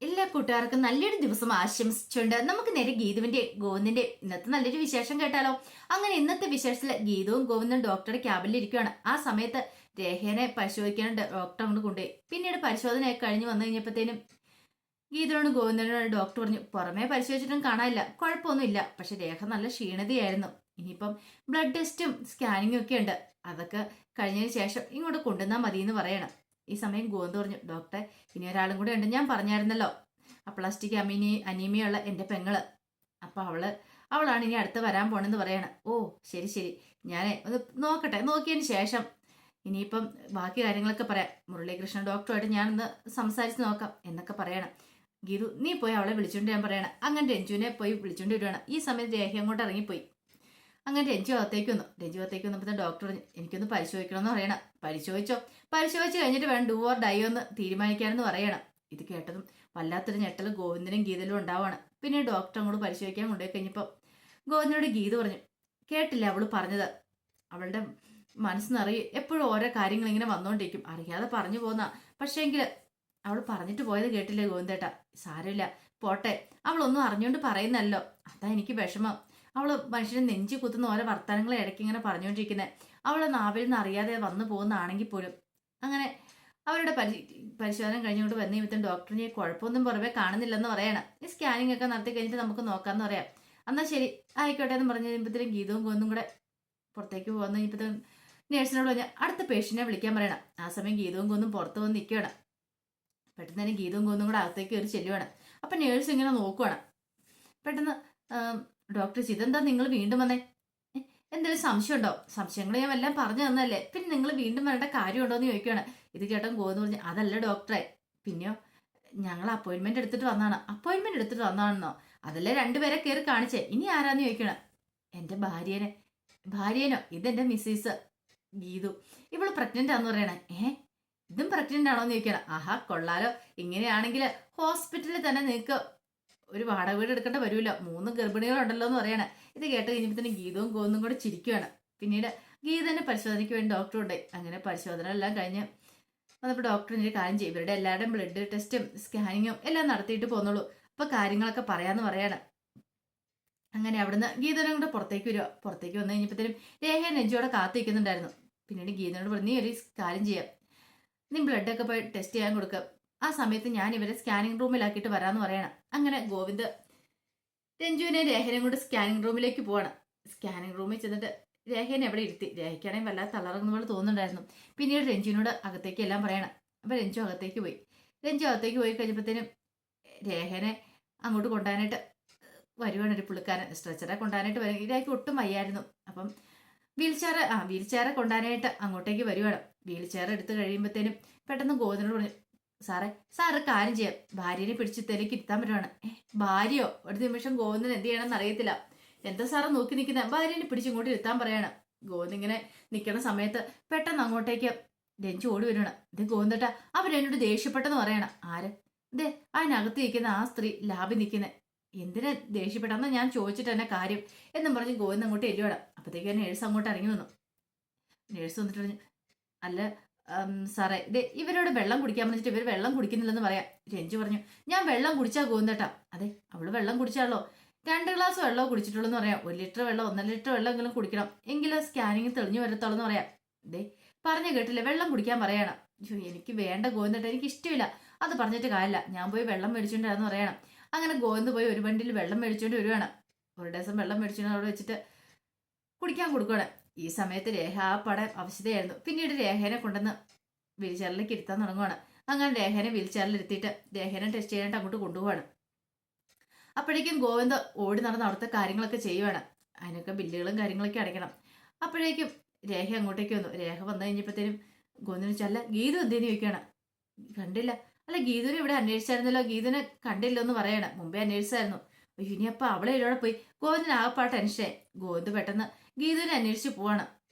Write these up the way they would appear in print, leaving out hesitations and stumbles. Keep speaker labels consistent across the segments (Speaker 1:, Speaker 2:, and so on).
Speaker 1: എല്ലാ കൂട്ടുകാർക്കും നല്ലൊരു ദിവസം ആശംസിച്ചുകൊണ്ട് നമുക്ക് നേരെ ഗീതുവിന്റെ ഗോവിന്ദിന്റെ ഇന്നത്തെ നല്ലൊരു വിശേഷം കേട്ടാലോ. അങ്ങനെ ഇന്നത്തെ വിശേഷത്തില് ഗീതവും ഗോവിന്ദും ഡോക്ടറുടെ ക്യാബിൽ ഇരിക്കുകയാണ്. ആ സമയത്ത് രേഖേനെ പരിശോധിക്കാൻ ഡോക്ടർ അങ്ങോട്ട് കൊണ്ടുപോയി. പിന്നീട് പരിശോധനയൊക്കെ കഴിഞ്ഞ് വന്നു കഴിഞ്ഞപ്പോഴത്തേനും ഗീതയോട് ഗോവിന്ദനോട് ഡോക്ടർ പറഞ്ഞു, പുറമേ പരിശോധിച്ചിട്ടും കാണാനില്ല, കുഴപ്പമൊന്നുമില്ല, പക്ഷെ രേഖ നല്ല ക്ഷീണതയായിരുന്നു. ഇനിയിപ്പം ബ്ലഡ് ടെസ്റ്റും സ്കാനിങ്ങും ഒക്കെ ഉണ്ട്, അതൊക്കെ കഴിഞ്ഞതിന് ശേഷം ഇങ്ങോട്ട് കൊണ്ടുവന്നാൽ മതി എന്ന് പറയണം. ഈ സമയം ഗോവിന്ദ് പറഞ്ഞു, ഡോക്ടറെ ഇനി ഒരാളും കൂടെ ഉണ്ട്, ഞാൻ പറഞ്ഞായിരുന്നല്ലോ, അപ്ലാസ്റ്റിക് അനീമിയ ഉള്ള എൻ്റെ പെങ്ങള്, അപ്പൊ അവളാണ് ഇനി അടുത്ത് വരാൻ പോണെന്ന് പറയണം. ഓ ശരി ശരി, ഞാൻ ഒന്ന് നോക്കട്ടെ, നോക്കിയതിന് ശേഷം ഇനിയിപ്പം ബാക്കി കാര്യങ്ങളൊക്കെ പറയാം, മുരളീകൃഷ്ണൻ ഡോക്ടറുമായിട്ട് ഞാനൊന്ന് സംസാരിച്ച് നോക്കാം എന്നൊക്കെ പറയണം. ഗീതു നീ പോയി അവളെ വിളിച്ചോണ്ട് ഞാൻ പറയണം. അങ്ങനെ രഞ്ജുവിനെ പോയി വിളിച്ചോണ്ട് വരുവാണ്. ഈ സമയത്ത് രേഖ അങ്ങോട്ട് ഇറങ്ങിപ്പോയി. അങ്ങനെ രഞ്ജു അകത്തേക്ക് വന്നപ്പോൾ ഡോക്ടർ എനിക്കൊന്ന് പരിശോധിക്കണമെന്ന് പറയണം. പരിശോധിച്ചു കഴിഞ്ഞിട്ട് വേണം ഡു ഓർ ഡൈ ഒന്ന് തീരുമാനിക്കാനെന്ന് പറയണം. ഇത് കേട്ടതും വല്ലാത്തൊരു ഞെട്ടൽ ഗോവിന്ദനും ഗീതയിലും ഉണ്ടാവാണ്. പിന്നെ ഡോക്ടർ അങ്ങോട്ട് പരിശോധിക്കാൻ കൊണ്ടുപോയി കഴിഞ്ഞപ്പോൾ ഗോവിന്ദനോട് ഗീത പറഞ്ഞു, കേട്ടില്ല അവള് പറഞ്ഞത്, അവളുടെ മനസ്സിനറിയ എപ്പോഴും ഓരോ കാര്യങ്ങൾ ഇങ്ങനെ വന്നുകൊണ്ടിരിക്കും, അറിയാതെ പറഞ്ഞു പോന്ന, പക്ഷേങ്കിൽ അവൾ പറഞ്ഞിട്ട് പോയത് കേട്ടില്ലേ ഗോവിന്ദേട്ടാ. സാരമില്ല, പോട്ടെ, അവളൊന്നും അറിഞ്ഞുകൊണ്ട് പറയുന്നല്ലോ, അതാ എനിക്ക് വിഷമം. അവള് മനുഷ്യനെ നെഞ്ചി കുത്തുന്ന ഓരോ വർത്തമാനങ്ങളെ ഇടയ്ക്ക് ഇങ്ങനെ പറഞ്ഞുകൊണ്ടിരിക്കുന്നത്, അവളെ നാവിൽ നിന്ന് അറിയാതെ വന്നു പോകുന്നതാണെങ്കിൽ പോലും. അങ്ങനെ അവരുടെ പരിശോധന കഴിഞ്ഞുകൊണ്ട് വന്ന നിമിത്തം ഡോക്ടറിനെ കുഴപ്പമൊന്നും പുറമെ കാണുന്നില്ലെന്ന് പറയണം. ഈ സ്കാനിങ് ഒക്കെ നടത്തി കഴിഞ്ഞിട്ട് നമുക്ക് നോക്കാമെന്ന് പറയാം. എന്നാൽ ശരി ആയിക്കോട്ടെ എന്ന് പറഞ്ഞു കഴിയുമ്പോഴത്തേക്കും ഗീതവും ഗോന്നും കൂടെ പുറത്തേക്ക് പോകുന്ന കഴിഞ്ഞപ്പോഴത്തേക്കും നേഴ്സിനോട് പറഞ്ഞാൽ അടുത്ത പേഷ്യന്റിനെ വിളിക്കാൻ പറയണം. ആ സമയം ഗീതവും കൊന്നും പുറത്ത് വന്ന് നിൽക്കുകയാണ്. പെട്ടെന്ന് തന്നെ ഗീതവും കൊന്നും കൂടെ അകത്തേക്ക് കയറി ചെല്ലുവാണ്. അപ്പൊ നേഴ്സ് ഇങ്ങനെ നോക്കുവാണ്. പെട്ടെന്ന് ഡോക്ടർ ഇതെന്താ നിങ്ങൾ വീണ്ടും വന്നേ, എന്തെങ്കിലും സംശയമുണ്ടോ? സംശയങ്ങൾ ഞാൻ എല്ലാം പറഞ്ഞു തന്നല്ലേ, പിന്നെ നിങ്ങൾ വീണ്ടും വരേണ്ട കാര്യമുണ്ടോ എന്ന് ചോദിക്കുകയാണ്. ഇത് കേട്ടോ ഗോന്ന് പറഞ്ഞു, അതല്ല ഡോക്ടറെ, പിന്നെയോ ഞങ്ങൾ അപ്പോയിന്റ്മെന്റ് എടുത്തിട്ട് വന്നതാണെന്നോ? അതല്ലേ രണ്ടുപേരെ കയറി കാണിച്ചേ, ഇനി ആരാന്ന് ചോദിക്കണം. എന്റെ ഭാര്യേനോ? ഇതെന്റെ മിസ്സീസ് ഗീതു, ഇവള് പ്രഗ്നന്റ് ആന്ന് പറയണേ. ഇതും പ്രഗ്നന്റ് ആണോന്ന് ചോദിക്കണം. ആഹാ കൊള്ളാലോ, ഇങ്ങനെയാണെങ്കിൽ ഹോസ്പിറ്റലിൽ തന്നെ നിനക്ക് ഒരു വാടക വീട് എടുക്കേണ്ട വരൂല, 3 ഗർഭിണികളുണ്ടല്ലോ എന്ന് പറയണേ. ഇത് കേട്ട് കഴിഞ്ഞപ്പോൾ തന്നെ ഗീതവും ഗോന്നും കൂടെ ചിരിക്കുകയാണ്. പിന്നീട് ഗീതനെ പരിശോധനയ്ക്ക് വേണ്ടി ഡോക്ടർ ഉണ്ട്. അങ്ങനെ പരിശോധന എല്ലാം കഴിഞ്ഞ് വന്നപ്പോൾ ഡോക്ടർ ഒരു കാര്യം ചെയ്യും, ഇവരുടെ എല്ലാവരുടെയും ബ്ലഡ് ടെസ്റ്റും സ്കാനിങ്ങും എല്ലാം നടത്തിയിട്ട് പോന്നുള്ളൂ, അപ്പൊ കാര്യങ്ങളൊക്കെ പറയാന്ന് പറയാണ്. അങ്ങനെ അവിടുന്ന് ഗീതനും കൂടെ പുറത്തേക്ക് വരിക. പുറത്തേക്ക് വന്നു കഴിഞ്ഞപ്പോഴത്തേനും രേഖ നെഞ്ചോടെ കാത്തിരിക്കുന്നുണ്ടായിരുന്നു. പിന്നീട് ഗീതനോട് പറഞ്ഞു, നീ ഒരു കാര്യം ചെയ്യാം, നീ ബ്ലഡൊക്കെ പോയി ടെസ്റ്റ് ചെയ്യാൻ കൊടുക്കുക, ആ സമയത്ത് ഞാൻ ഇവരെ സ്കാനിങ് റൂമിലാക്കിയിട്ട് വരാമെന്ന് പറയണം. അങ്ങനെ ഗോവിന്ദ് രഞ്ജുവിനെ രേഖനെയും കൊണ്ട് സ്കാനിങ് റൂമിലേക്ക് പോവാണ്. സ്കാനിങ് റൂമിൽ ചെന്നിട്ട് രേഖനെ എവിടെ ഇരുത്തി. രേഖയ്ക്കാണെങ്കിൽ വല്ലാതെ തളർന്ന പോലെ തോന്നുന്നുണ്ടായിരുന്നു. പിന്നീട് രഞ്ജുവിനോട് അകത്തേക്ക് എല്ലാം പറയണം. അപ്പൊ രഞ്ജു അകത്തേക്ക് പോയി കഴിഞ്ഞപ്പോഴത്തേനും രേഖനെ അങ്ങോട്ട് കൊണ്ടുപോകാനായിട്ട് വരുവാണ് ഒരു പുള്ളിക്കാരൻ. സ്ട്രെച്ചറെ കൊണ്ടുപോകാനായിട്ട് വരും. രേഖയ്ക്ക് ഒട്ടും വയ്യായിരുന്നു. അപ്പം വീൽ ചെയറെ കൊണ്ടുപോകാനായിട്ട് അങ്ങോട്ടേക്ക് വരുവാണ്. വീൽ ചെയർ എടുത്ത് കഴിയുമ്പോഴത്തേനും പെട്ടെന്ന് ഗോവിന്ദനോട് പറഞ്ഞു, സാറ് കാര്യം ചെയ്യാം, ഭാര്യനെ പിടിച്ച് തെലേക്ക് ഇരുത്താൻ പറ്റുവാണ്. ഭാര്യയോ? ഒരു നിമിഷം ഗോവിന്ദൻ എന്ത് ചെയ്യണമെന്ന് അറിയത്തില്ല. എന്താ സാറ് നോക്കി നിൽക്കുന്ന, ഭാര്യനെ പിടിച്ച് ഇങ്ങോട്ട് ഇരുത്താൻ പറയാണ്. ഗോവിന്ദ് ഇങ്ങനെ നിൽക്കുന്ന സമയത്ത് പെട്ടെന്ന് അങ്ങോട്ടേക്ക് രഞ്ജു ഓടി വരുവാണ്. ഇത് ഗോവിന്ദട്ടാ, അവരെന്നോട് ദേഷ്യപ്പെട്ടെന്ന് പറയണം. ആര്? ഇതേ അതിനകത്ത് നിൽക്കുന്ന ആ സ്ത്രീ ലാബിൽ നിൽക്കുന്നത്. എന്തിനാ ദേഷ്യപ്പെട്ടെന്ന് ഞാൻ ചോദിച്ചിട്ട് തന്നെ കാര്യം എന്നും പറഞ്ഞ് ഗോവിന്ദ് അങ്ങോട്ട് എല്ലുവാണ്. അപ്പോഴത്തേക്ക് നേഴ്സ് അങ്ങോട്ട് ഇറങ്ങി വന്നു. നേഴ്സ് വന്നിട്ട് പറഞ്ഞു, അല്ല സാറേ, ഇത് ഇവരോട് വെള്ളം കുടിക്കാൻ പറഞ്ഞിട്ട് ഇവർ വെള്ളം കുടിക്കുന്നില്ലെന്ന് പറയാം. രഞ്ജു പറഞ്ഞു, ഞാൻ വെള്ളം കുടിച്ചാ ഗോവിന്ദേട്ടാ. അതെ, അവള് വെള്ളം കുടിച്ചാലോ, 2 ഗ്ലാസ് വെള്ളമോ കുടിച്ചിട്ടുള്ളൂ എന്ന് പറയാം. 1 ലിറ്റർ വെള്ളം 1.5 ലിറ്റർ വെള്ളമെങ്കിലും കുടിക്കണം, എങ്കിലും സ്കാനിങ് തെളിഞ്ഞു വരത്തുള്ളൂ എന്ന് പറയാം. ഇതേ പറഞ്ഞു കേട്ടില്ലേ, വെള്ളം കുടിക്കാൻ പറയണം. എനിക്ക് വേണ്ട ഗോവിന്ദേട്ടാ, എനിക്ക് ഇഷ്ടമില്ല, അത് പറഞ്ഞിട്ട് കാര്യമില്ല, ഞാൻ പോയി വെള്ളം മേടിച്ചോണ്ടാന്ന് പറയണം. അങ്ങനെ ഗോവിന്ദ് പോയി ഒരു വണ്ടിയിൽ വെള്ളം മേടിച്ചോണ്ട് വരുവാണ്. ഒരു ദിവസം വെള്ളം മേടിച്ചോണ്ട് അവിടെ വെച്ചിട്ട് കുടിക്കാൻ കൊടുക്കുകയാണ്. ഈ സമയത്ത് രേഖ ആ പടം അവശതയായിരുന്നു. പിന്നീട് രേഖനെ കൊണ്ടുവന്ന് വീൽ ചെയറിലേക്ക് ഇരുത്താൻ തുടങ്ങുവാണ്. അങ്ങനെ രേഖനെ വീൽ ചെയറിൽ ഇരുത്തിയിട്ട് രേഖനെ ടെസ്റ്റ് ചെയ്യാനായിട്ട് അങ്ങോട്ട് കൊണ്ടുപോവാണ്. അപ്പോഴേക്കും ഗോവിന്ദ് ഓടി നടന്ന് അവിടുത്തെ കാര്യങ്ങളൊക്കെ ചെയ്യുവാണ്. അതിനൊക്കെ ബില്ലുകളും കാര്യങ്ങളൊക്കെ അടയ്ക്കണം. അപ്പോഴേക്കും രേഖ അങ്ങോട്ടേക്ക് വന്നു. രേഖ വന്നു കഴിഞ്ഞപ്പോഴത്തേനും ഗോവിന്ദിന് ചല്ല ഗീതു എന്തേന്ന് ചോദിക്കുകയാണ്. കണ്ടില്ല, അല്ല ഗീതുവിനെ ഇവിടെ അന്വേഷിച്ചായിരുന്നല്ലോ, ഗീതുവിനെ കണ്ടില്ലോ എന്ന് പറയണം. മുമ്പേ അന്വേഷിച്ചായിരുന്നു. ഇനിയപ്പോ അവളെ ഇവിടെ പോയി. ഗോവിന്ദിന് ആകപ്പാ ടെൻഷനായി. ഗോവിന്ദ് പെട്ടെന്ന് ഗീതുവിനെ അന്വേഷിച്ച് പോവാണ്.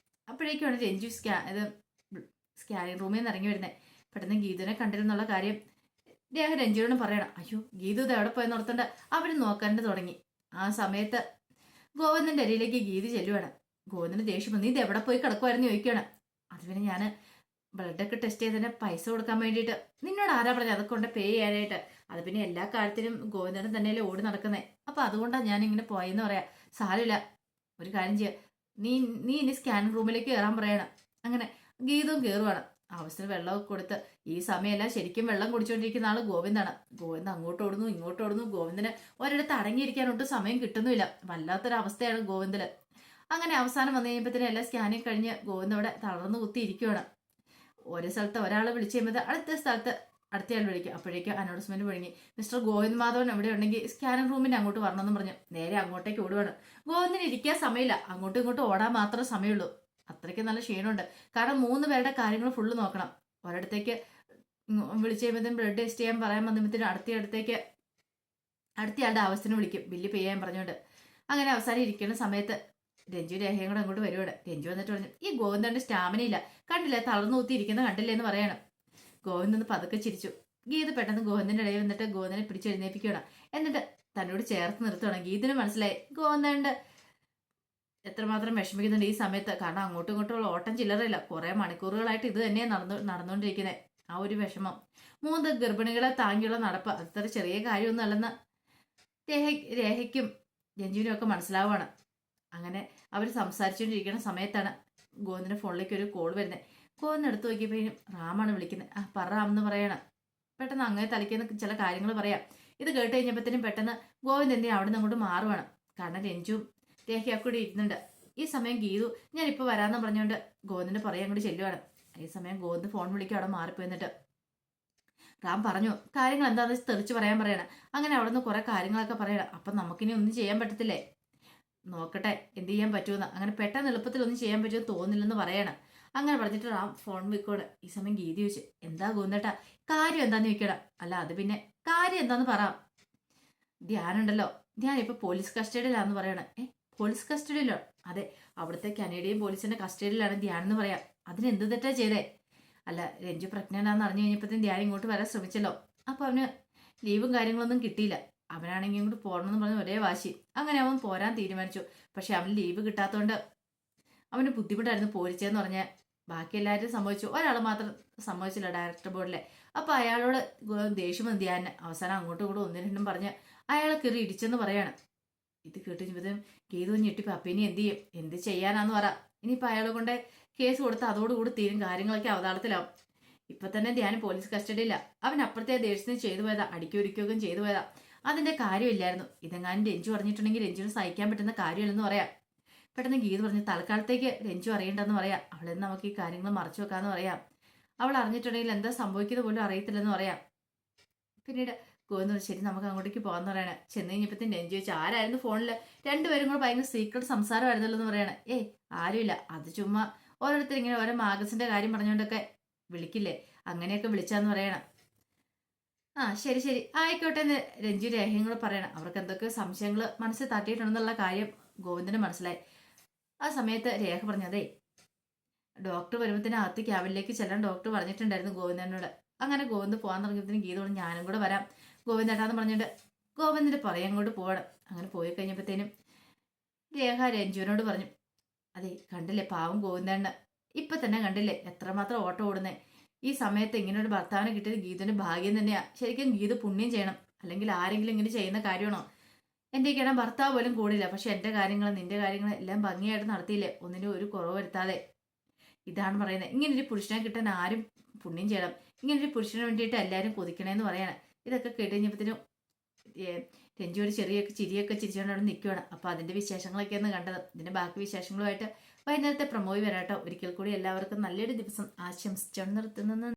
Speaker 1: അപ്പോഴേക്കുമാണ് രഞ്ജു സ്കാനിങ് റൂമിൽ നിന്ന് ഇറങ്ങി വരുന്നത്. പെട്ടെന്ന് ഗീതുവിനെ കണ്ടിരുന്നുള്ള കാര്യം രേഖ രഞ്ജുവിനോട് പറയണം. അയ്യോ ഗീതു ഇത് എവിടെ പോയെന്ന് ഓർത്തോണ്ട് അവര് നോക്കാണ്ട് തുടങ്ങി. ആ സമയത്ത് ഗോവിന്ദന്റെ അരിയിലേക്ക് ഗീതു ചെല്ലുവാണ്. ഗോവിന്ദന് ദേഷ്യം വന്നു, ഇത് എവിടെ പോയി കിടക്കുമായിരുന്നു ചോദിക്കുകയാണ്. അത് പിന്നെ ഞാൻ ബ്ലഡൊക്കെ ടെസ്റ്റ് ചെയ്തതിന് പൈസ കൊടുക്കാൻ വേണ്ടിയിട്ട് നിന്നോട് ആരാ പറഞ്ഞത് അതൊക്കെ കൊണ്ട് പേ ചെയ്യാനായിട്ട്? അത് പിന്നെ എല്ലാ കാര്യത്തിലും ഗോവിന്ദനും തന്നെയല്ലേ ഓടി നടക്കുന്നത്. അപ്പൊ അതുകൊണ്ടാണ് ഞാൻ ഇങ്ങനെ പോയെന്ന് പറയാ. സാരമില്ല, ഒരു കാര്യം ചെയ്യാം, നീ നീ ഇനി സ്കാനിങ് റൂമിലേക്ക് കയറാൻ പറയണം. അങ്ങനെ ഗീതവും കയറുവാണ്. ആവശ്യത്തിന് വെള്ളമൊക്കെ കൊടുത്ത് ഈ സമയമല്ല ശരിക്കും വെള്ളം കുടിച്ചുകൊണ്ടിരിക്കുന്ന ആള് ഗോവിന്ദാണ്. ഗോവിന്ദ് അങ്ങോട്ട് ഓടുന്നു ഇങ്ങോട്ട് ഓടുന്നു. ഗോവിന്ദന് ഒരിടത്ത് അടങ്ങിയിരിക്കാനൊട്ടും സമയം കിട്ടുന്നില്ല. വല്ലാത്തൊരവസ്ഥയാണ് ഗോവിന്ദന്. അങ്ങനെ അവസാനം വന്നു കഴിയുമ്പോഴത്തേനും എല്ലാ സ്കാനിങ് കഴിഞ്ഞ് ഗോവിന്ദ് അവിടെ തളർന്നു കുത്തിയിരിക്കുവാണ്. ഒരു സ്ഥലത്ത് ഒരാളെ വിളിച്ചു കഴിയുമ്പോൾ അടുത്ത സ്ഥലത്ത് അടുത്തയാൾ വിളിക്കും. അപ്പോഴേക്കും അനൗൺസ്മെന്റ് മുഴങ്ങി, മിസ്റ്റർ ഗോവിന്ദ് മാധവൻ എവിടെ ഉണ്ടെങ്കിൽ സ്കാനിങ് റൂമിന്റെ അങ്ങോട്ട് വരണമെന്ന് പറഞ്ഞു. നേരെ അങ്ങോട്ടേക്ക് ഓടുവാണ്. ഗോവിന്ദിന് ഇരിക്കാൻ സമയമില്ല, അങ്ങോട്ടും ഇങ്ങോട്ടും ഓടാൻ മാത്രമേ സമയമുള്ളൂ. അത്രയ്ക്ക് നല്ല ക്ഷീണമുണ്ട്. കാരണം 3 പേരുടെ കാര്യങ്ങൾ ഫുള്ള് നോക്കണം. ഒരിടത്തേക്ക് വിളിച്ചു കഴിയുമ്പോഴത്തേക്കും ബ്ലഡ് ടെസ്റ്റ് ചെയ്യാൻ പറയാൻ വന്നപ്പോഴത്തേനും അടുത്തയാളുടെ ആവശ്യത്തിന് വിളിക്കും ബില്ല് പേ ചെയ്യാൻ പറഞ്ഞുകൊണ്ട്. അങ്ങനെ അവസാനം ഇരിക്കുന്ന സമയത്ത് രഞ്ജു രേഖയും കൂടെ അങ്ങോട്ട് വരുവാണ്. രഞ്ജു വന്നിട്ട് പറഞ്ഞു, ഈ ഗോവിന്ദന്റെ സ്റ്റാമിന ഇല്ല, കണ്ടില്ല തളർന്നു കൂത്തി ഇരിക്കുന്ന കണ്ടില്ലേ എന്ന് പറയണം. ഗോവിന്ദൻ ഒന്ന് പതുക്കെ ചിരിച്ചു. ഗീത പെട്ടെന്ന് ഗോവിന്ദന്റെ ഇടയിൽ വന്നിട്ട് ഗോവിന്ദനെ പിടിച്ചെഴുന്നേപ്പിക്കണം. എന്നിട്ട് തന്നോട് ചേർത്ത് നിർത്തുകയാണ്. ഗീതന് മനസ്സിലായി ഗോവിന്ദന്റെ എത്രമാത്രം വിഷമിക്കുന്നുണ്ട് ഈ സമയത്ത്. കാരണം അങ്ങോട്ടും ഇങ്ങോട്ടുള്ള ഓട്ടം ചില്ലറയില്ല, കുറെ മണിക്കൂറുകളായിട്ട് ഇത് തന്നെയാണ് നടന്നുകൊണ്ടിരിക്കുന്നത്. ആ ഒരു വിഷമം, 3 ഗർഭിണികളെ താങ്ങിയുള്ള നടപ്പ് അത്ര ചെറിയ കാര്യമൊന്നും അല്ലെന്ന് രേഖയ്ക്കും രഞ്ജുവിനും ഒക്കെ മനസ്സിലാവുകയാണ്. അങ്ങനെ അവർ സംസാരിച്ചുകൊണ്ടിരിക്കുന്ന സമയത്താണ് ഗോവിന്ദന്റെ ഫോണിലേക്ക് ഒരു കോൾ വരുന്നത്. ഗോവിന്ദൻ എടുത്തു നോക്കിയപ്പോഴും റാമാണ് വിളിക്കുന്നത്. പറ റാം എന്ന് പറയണം. പെട്ടെന്ന് അങ്ങനെ തലയ്ക്കുന്ന ചില കാര്യങ്ങൾ പറയാം. ഇത് കേട്ട് കഴിഞ്ഞപ്പോഴത്തേനും പെട്ടെന്ന് ഗോവിന്ദൻ എന്തിനാ അവിടെ നിന്ന് അങ്ങോട്ട് മാറുവാണ്. കാരണം രഞ്ജുവും രേഖയൊക്കെ കൂടി ഇരുന്നുണ്ട്. ഈ സമയം ഗീതു ഞാനിപ്പോൾ വരാമെന്ന് പറഞ്ഞുകൊണ്ട് ഗോവിന്ദന്റെ പുറകെ അങ്ങോട്ട് ചെല്ലുവാണ്. ഈ സമയം ഗോവിന്ദ് ഫോൺ വിളിക്കും അവിടെ മാറിപ്പോയിന്നിട്ട്. റാം പറഞ്ഞു കാര്യങ്ങൾ എന്താണെന്ന് വെച്ച് തെറിച്ച് പറയാൻ പറയണം. അങ്ങനെ അവിടെ നിന്ന് കുറെ കാര്യങ്ങളൊക്കെ പറയണം. അപ്പം നമുക്കിനി ഒന്നും ചെയ്യാൻ പറ്റത്തില്ലേ, നോക്കട്ടെ എന്ത് ചെയ്യാൻ പറ്റുമെന്ന്. അങ്ങനെ പെട്ടെന്ന് എളുപ്പത്തിൽ ഒന്നും ചെയ്യാൻ പറ്റുമെന്ന് തോന്നില്ലെന്ന് പറയണം. അങ്ങനെ പറഞ്ഞിട്ട് റാം ഫോൺ വെക്കോട്. ഈ സമയം ഗീതി ചോദിച്ചു, എന്താ ഗോവിന്ദേട്ടാ കാര്യം എന്താന്ന് ചോദിക്കടാ. അല്ല അത് പിന്നെ കാര്യം എന്താന്ന് പറ. ധ്യാനുണ്ടല്ലോ, ധ്യാൻ ഇപ്പൊ പോലീസ് കസ്റ്റഡിയിലാന്ന് പറയണേ. പോലീസ് കസ്റ്റഡിയിലോ? അതെ, അവിടുത്തെ കനേഡിയൻ പോലീസിന്റെ കസ്റ്റഡിയിലാണ് ധ്യാൻ എന്ന് പറയാം. അതിന് എന്ത് തെറ്റാ ചെയ്തേ? അല്ല രഞ്ജു പ്രഗ്നന്റാന്ന് അറിഞ്ഞു കഴിഞ്ഞപ്പോഴത്തേക്കും ധ്യാൻ ഇങ്ങോട്ട് വരാൻ ശ്രമിച്ചല്ലോ. അപ്പൊ അവന് ലീവും കാര്യങ്ങളൊന്നും കിട്ടിയില്ല. അവനാണെങ്കിൽ ഇങ്ങോട്ട് പോകണമെന്ന് പറഞ്ഞ് ഒരേ വാശി. അങ്ങനെ അവൻ പോരാൻ തീരുമാനിച്ചു. പക്ഷെ അവന് ലീവ് കിട്ടാത്തതുകൊണ്ട് അവന് ബുദ്ധിമുട്ടായിരുന്നു പോരിച്ചതെന്ന് പറഞ്ഞ്. ബാക്കി എല്ലാവരും സംഭവിച്ചു, ഒരാൾ മാത്രം സംഭവിച്ചില്ല, ഡയറക്ടർ ബോർഡിലെ. അപ്പൊ അയാളോട് ദേഷ്യം ധ്യാൻ അവസാനം അങ്ങോട്ടും ഇങ്ങോട്ടും 1-2 പറഞ്ഞ് അയാളെ കയറി ഇടിച്ചെന്ന് പറയാണ്. ഇത് കേട്ടും ഗീതു ഞെട്ടിപ്പോ അപ്പൊ ഇനി എന്ത് ചെയ്യും, എന്ത് ചെയ്യാനാന്ന് പറ. ഇനിയിപ്പോ അയാളെ കൊണ്ട് കേസ് കൊടുത്ത് അതോടുകൂടി തീരും, കാര്യങ്ങളൊക്കെ അവതാളത്തിലാവും. ഇപ്പൊ തന്നെ ധ്യാൻ പോലീസ് കസ്റ്റഡിയില്ല. അവൻ അപ്പുറത്തെ ദേഷ്യത്തിന് ചെയ്തു പോയതാ, അടിക്കുകയും ചെയ്തു പോയതാ. അതിന്റെ കാര്യമില്ലായിരുന്നു. ഇതെങ്ങാനും രഞ്ജു പറഞ്ഞിട്ടുണ്ടെങ്കിൽ രഞ്ജുവിന് സഹിക്കാൻ പറ്റുന്ന കാര്യമില്ലെന്ന് പറയാം. പെട്ടെന്ന് ഗീത് പറഞ്ഞു, തൽക്കാലത്തേക്ക് രഞ്ജു അറിയണ്ടെന്ന് പറയാം. അവളെന്ന് നമുക്ക് ഈ കാര്യങ്ങൾ മറച്ചു വെക്കാന്ന് പറയാം. അവൾ അറിഞ്ഞിട്ടുണ്ടെങ്കിൽ എന്താ സംഭവിക്കുന്നത് പോലും അറിയത്തില്ലെന്ന് പറയാം. പിന്നീട് ഗോവിന്ദ് ശരി നമുക്ക് അങ്ങോട്ടേക്ക് പോകാന്ന് പറയണേ. ചെന്ന് കഴിഞ്ഞപ്പത്തിന് രഞ്ജു ചോദിച്ചു, ആരായിരുന്നു ഫോണില്? 2 പേരും കൂടെ ഭയങ്കര സീക്രട്ട് സംസാരമായിരുന്നല്ലോ എന്ന് പറയണേ. ആരുമില്ല, അത് ചുമ്മാ ഓരോരുത്തർ ഇങ്ങനെ ഓരോ മാഗസിന്റെ കാര്യം പറഞ്ഞുകൊണ്ടൊക്കെ വിളിക്കില്ലേ, അങ്ങനെയൊക്കെ വിളിച്ചാന്ന് പറയണം. ആ ശരി ശരി ആയിക്കോട്ടെ എന്ന് രഞ്ജു രേഖയും കൂടെ പറയണം. അവർക്ക് എന്തൊക്കെ സംശയങ്ങൾ മനസ്സിൽ തട്ടിയിട്ടുണ്ടെന്നുള്ള കാര്യം ഗോവിന്ദന് മനസ്സിലായി. ആ സമയത്ത് രേഖ പറഞ്ഞു, അതെ ഡോക്ടർ വരുമ്പത്തിന് അകത്ത് ക്യാബിനിലേക്ക് ചെല്ലാൻ ഡോക്ടർ പറഞ്ഞിട്ടുണ്ടായിരുന്നു ഗോവിന്ദനോട്. അങ്ങനെ ഗോവിന്ദ് പോകാൻ തുടങ്ങിയതിന് ഗീതോട് ഞാനും കൂടെ വരാം ഗോവിന്ദേട്ടാന്ന് പറഞ്ഞിട്ട് ഗോവിന്ദിന്റെ പുറകെ അങ്ങോട്ട് പോകണം. അങ്ങനെ പോയി കഴിഞ്ഞപ്പോഴത്തേനും രേഖ രഞ്ജുവിനോട് പറഞ്ഞു, അതെ കണ്ടില്ലേ പാവം ഗോവിന്ദേണ്ണ, ഇപ്പൊ തന്നെ കണ്ടില്ലേ എത്രമാത്രം ഓട്ടം ഓടുന്നേ. ഈ സമയത്ത് ഇങ്ങനെ ഒരു ഭർത്താവിനെ കിട്ടിയത് ഗീതന്റെ ഭാഗ്യം തന്നെയാ. ശരിക്കും ഗീത പുണ്യം ചെയ്യണം, അല്ലെങ്കിൽ ആരെങ്കിലും ഇങ്ങനെ ചെയ്യുന്ന കാര്യമാണോ? എന്റെ കിടം ഭർത്താവ് പോലും കൂടില്ല, പക്ഷെ എന്റെ കാര്യങ്ങൾ നിന്റെ കാര്യങ്ങൾ എല്ലാം ഭംഗിയായിട്ട് നടത്തിയില്ലേ, ഒന്നിനും ഒരു കുറവ് വരുത്താതെ. ഇതാണ് പറയുന്നത്, ഇങ്ങനൊരു പുരുഷനെ കിട്ടാൻ ആരും പുണ്യം ചെയ്യണം, ഇങ്ങനൊരു പുരുഷന് വേണ്ടിയിട്ട് എല്ലാവരും കൊതിക്കണേന്ന് പറയണം. ഇതൊക്കെ കേട്ട് കഴിഞ്ഞപ്പോഴത്തേനും രഞ്ജു ഒരു ചെറിയൊക്കെ ചിരിയൊക്കെ ചിരിച്ചുകൊണ്ട് അവിടെ നിൽക്കുകയാണ്. അപ്പൊ അതിന്റെ വിശേഷങ്ങളൊക്കെയാണ് കണ്ടത്. ഇതിന്റെ ബാക്കി വിശേഷങ്ങളുമായിട്ട് വൈകുന്നേരത്തെ പ്രമോയി വരാട്ടോ. ഒരിക്കൽ കൂടി എല്ലാവർക്കും നല്ലൊരു ദിവസം ആശംസിച്ചാണ് നിർത്തുന്നത്.